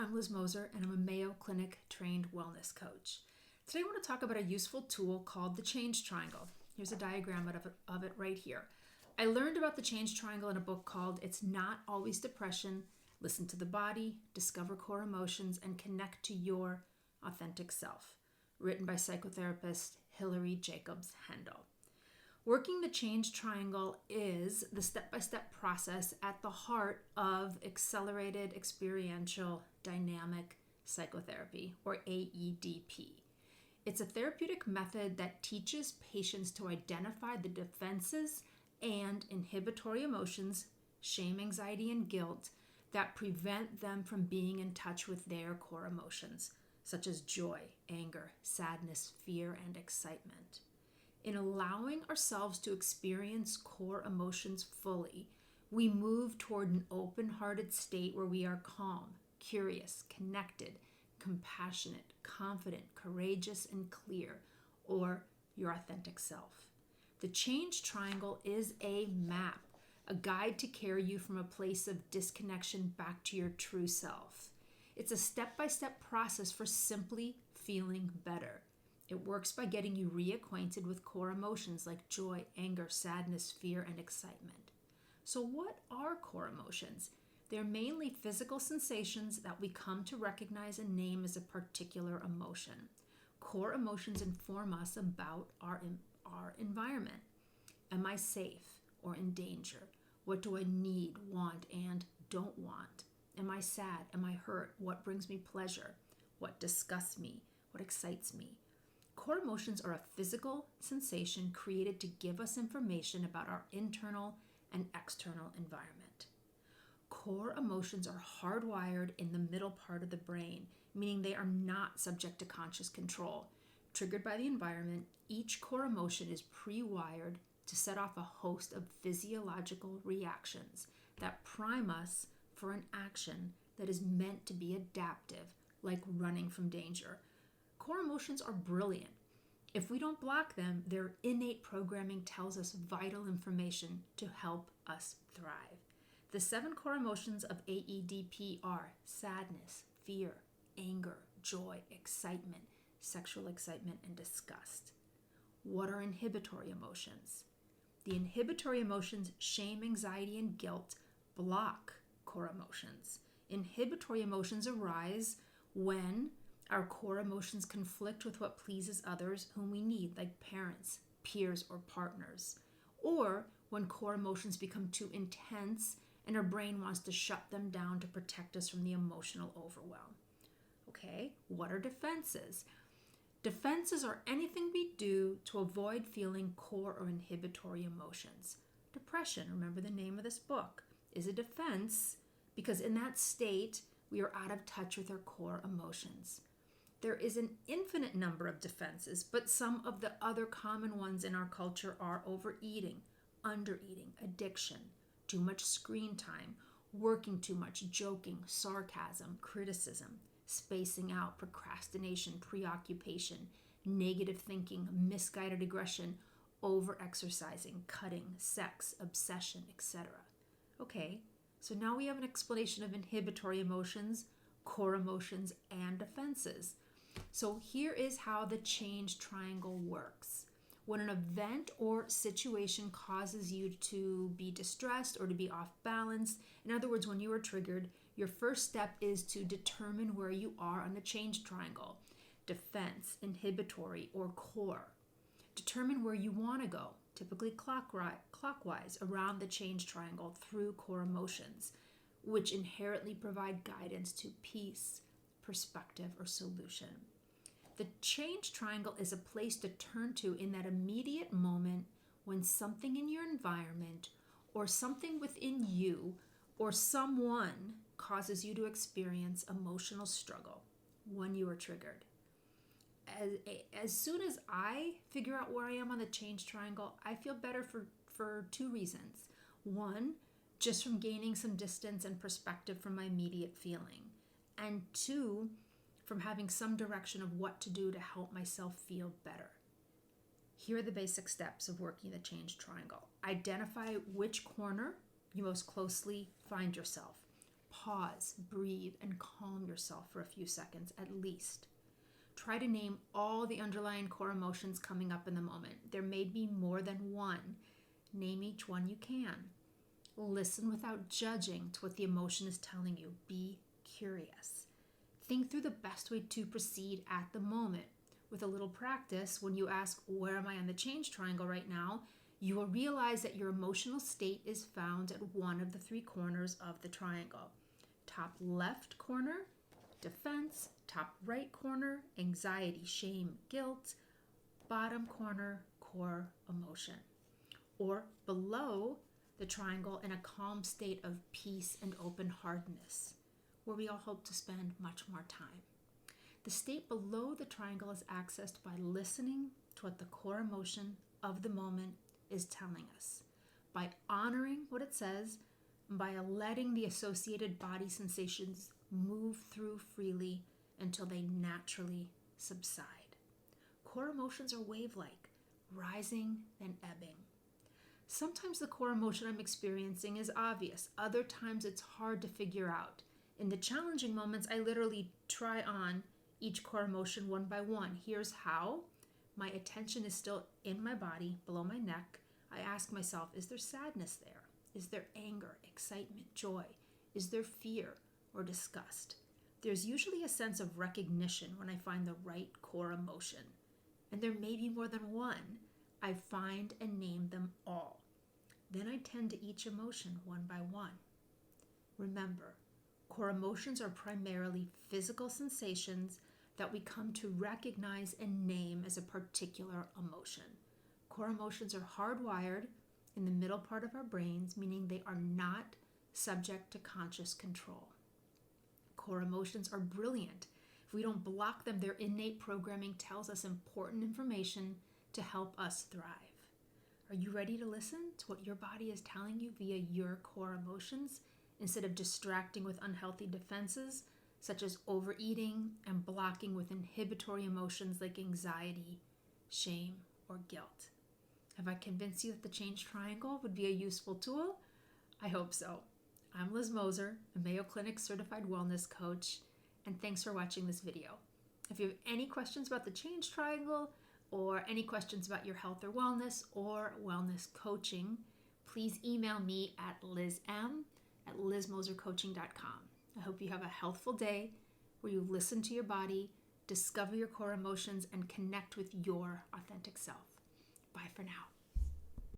I'm Liz Moser, and I'm a Mayo Clinic trained wellness coach. Today I want to talk about a useful tool called the change triangle. Here's a diagram of it right here. I learned about the change triangle in a book called It's Not Always Depression, Listen to the Body, Discover Core Emotions, and Connect to Your Authentic Self, written by psychotherapist Hilary Jacobs Hendel. Working the change triangle is the step-by-step process at the heart of accelerated experiential dynamic psychotherapy, or AEDP. It's a therapeutic method that teaches patients to identify the defenses and inhibitory emotions, shame, anxiety, and guilt, that prevent them from being in touch with their core emotions, such as joy, anger, sadness, fear, and excitement. In allowing ourselves to experience core emotions fully, we move toward an open-hearted state where we are calm, curious, connected, compassionate, confident, courageous, and clear, or your authentic self. The change triangle is a map, a guide to carry you from a place of disconnection back to your true self. It's a step-by-step process for simply feeling better. It works by getting you reacquainted with core emotions like joy, anger, sadness, fear, and excitement. So what are core emotions? They're mainly physical sensations that we come to recognize and name as a particular emotion. Core emotions inform us about our environment. Am I safe or in danger? What do I need, want, and don't want? Am I sad? Am I hurt? What brings me pleasure? What disgusts me? What excites me? Core emotions are a physical sensation created to give us information about our internal and external environment. Core emotions are hardwired in the middle part of the brain, meaning they are not subject to conscious control. Triggered by the environment, each core emotion is pre-wired to set off a host of physiological reactions that prime us for an action that is meant to be adaptive, like running from danger. Core emotions are brilliant. If we don't block them, their innate programming tells us vital information to help us thrive. The 7 core emotions of AEDP are sadness, fear, anger, joy, excitement, sexual excitement, and disgust. What are inhibitory emotions? The inhibitory emotions, shame, anxiety, and guilt, block core emotions. Inhibitory emotions arise when our core emotions conflict with what pleases others whom we need, like parents, peers, or partners. Or when core emotions become too intense and our brain wants to shut them down to protect us from the emotional overwhelm. Okay, what are defenses? Defenses are anything we do to avoid feeling core or inhibitory emotions. Depression, remember the name of this book, is a defense because in that state, we are out of touch with our core emotions. There is an infinite number of defenses, but some of the other common ones in our culture are overeating, undereating, addiction, too much screen time, working too much, joking, sarcasm, criticism, spacing out, procrastination, preoccupation, negative thinking, misguided aggression, over-exercising, cutting, sex, obsession, etc. Okay, so now we have an explanation of inhibitory emotions, core emotions, and defenses. So here is how the change triangle works. When an event or situation causes you to be distressed or to be off balance, in other words, when you are triggered, your first step is to determine where you are on the change triangle. Defense, inhibitory, or core. Determine where you want to go, typically clockwise around the change triangle through core emotions, which inherently provide guidance to peace, perspective, or solution. The change triangle is a place to turn to in that immediate moment when something in your environment or something within you or someone causes you to experience emotional struggle when you are triggered. As soon as I figure out where I am on the change triangle, I feel better for 2 reasons. One, just from gaining some distance and perspective from my immediate feeling. And 2, from having some direction of what to do to help myself feel better. Here are the basic steps of working the change triangle. Identify which corner you most closely find yourself. Pause, breathe, and calm yourself for a few seconds at least. Try to name all the underlying core emotions coming up in the moment. There may be more than one. Name each one you can. Listen without judging to what the emotion is telling you. Be curious. Think through the best way to proceed at the moment. With a little practice, when you ask, where am I on the change triangle right now, you will realize that your emotional state is found at one of the three corners of the triangle. Top left corner, defense. Top right corner, anxiety, shame, guilt. Bottom corner, core emotion. Or below the triangle in a calm state of peace and open-heartedness, where we all hope to spend much more time. The state below the triangle is accessed by listening to what the core emotion of the moment is telling us, by honoring what it says, and by letting the associated body sensations move through freely until they naturally subside. Core emotions are wave-like, rising then ebbing. Sometimes the core emotion I'm experiencing is obvious. Other times it's hard to figure out. In the challenging moments, I literally try on each core emotion one by one. Here's how. My attention is still in my body, below my neck. I ask myself, is there sadness there? Is there anger, excitement, joy? Is there fear or disgust? There's usually a sense of recognition when I find the right core emotion. And there may be more than one. I find and name them all. Then I tend to each emotion one by one. Remember, core emotions are primarily physical sensations that we come to recognize and name as a particular emotion. Core emotions are hardwired in the middle part of our brains, meaning they are not subject to conscious control. Core emotions are brilliant. If we don't block them, their innate programming tells us important information to help us thrive. Are you ready to listen to what your body is telling you via your core emotions instead of distracting with unhealthy defenses such as overeating and blocking with inhibitory emotions like anxiety, shame, or guilt? Have I convinced you that the change triangle would be a useful tool? I hope so. I'm Liz Moser, a Mayo Clinic certified wellness coach, and thanks for watching this video. If you have any questions about the change triangle or any questions about your health or wellness coaching, please email me at lizm@lizmosercoaching.com. I hope you have a healthful day where you listen to your body, discover your core emotions, and connect with your authentic self. Bye for now.